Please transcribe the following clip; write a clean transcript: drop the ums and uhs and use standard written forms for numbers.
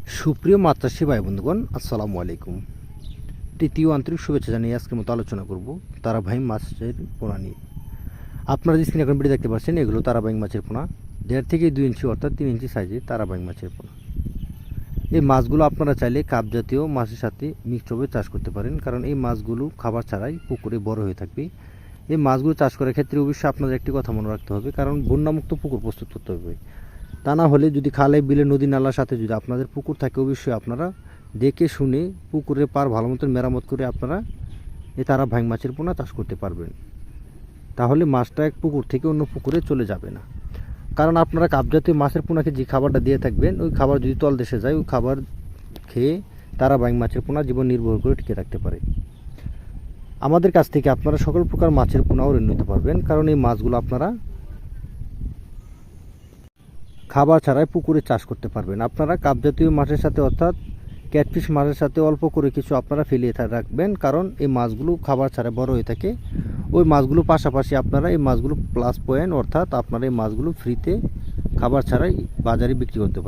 সুপ্রিয় মাত্রাসী ভাই বন্ধুগণ, আসসালামু আলাইকুম। তৃতীয় আন্তরিক শুভেচ্ছা জানিয়ে আজকের মতো আলোচনা করব তারাবাইং মাছের পোনা নিয়ে। আপনারা যে স্ক্রিনে এখন ভিডিও দেখতে পাচ্ছেন, এগুলো তারাবাইং মাছের পোনা। 1.5 থেকে 2 ইঞ্চি অর্থাৎ 3 ইঞ্চি সাইজের তারাবাইং মাছের পোনা। এই মাছগুলো আপনারা চাইলে কাপ জাতীয় মাছের সাথে মিক্সড চাষ করতে পারেন, কারণ এই মাছগুলো খাবার ছাড়াই পুকুরে বড় হয়ে থাকবে। এই মাছগুলো চাষ করার ক্ষেত্রে অবশ্যই আপনাদের একটি কথা মনে রাখতে হবে, কারণ বন্যামুক্ত পুকুর প্রস্তুত করতে হবে। তা না হলে যদি খালে বিলে নদী নালার সাথে যদি আপনাদের পুকুর থাকে, অবশ্যই আপনারা দেখে শুনে পুকুরের পার ভালো মতন মেরামত করে আপনারা এই তারাবাইং মাছের পোনা চাষ করতে পারবেন। তাহলে মাছটা এক পুকুর থেকে অন্য পুকুরে চলে যাবে না। কারণ আপনারা কাপজাতীয় মাছের পোনাকে যে খাবারটা দিয়ে থাকবেন, ওই খাবার যদি তল দেশে যায়, ওই খাবার খেয়ে তারাবাইং মাছের পোনা জীবন নির্ভর করে টিকে থাকতে পারে। আমাদের কাছ থেকে আপনারা সকল প্রকার মাছের পোনাও ঋণ নিতে পারবেন, কারণ এই মাছগুলো আপনারা খাবার ছাড়াই পুকুরে চাষ করতে পারবেন। আপনারা কাপজাতীয় মাছের সাথে অর্থাৎ ক্যাটফিশ মাছের সাথে অল্প করে কিছু আপনারা ফেলিয়ে রাখবেন, কারণ এই মাছগুলো খাবার ছাড়া বড় হয়ে থাকে। ওই মাছগুলো পাশাপাশি আপনারা এই মাছগুলো প্লাস পয়েন্ট অর্থাৎ আপনারা এই মাছগুলো ফ্রিতে খাবার ছাড়াই বাজারে বিক্রি করতে পারেন।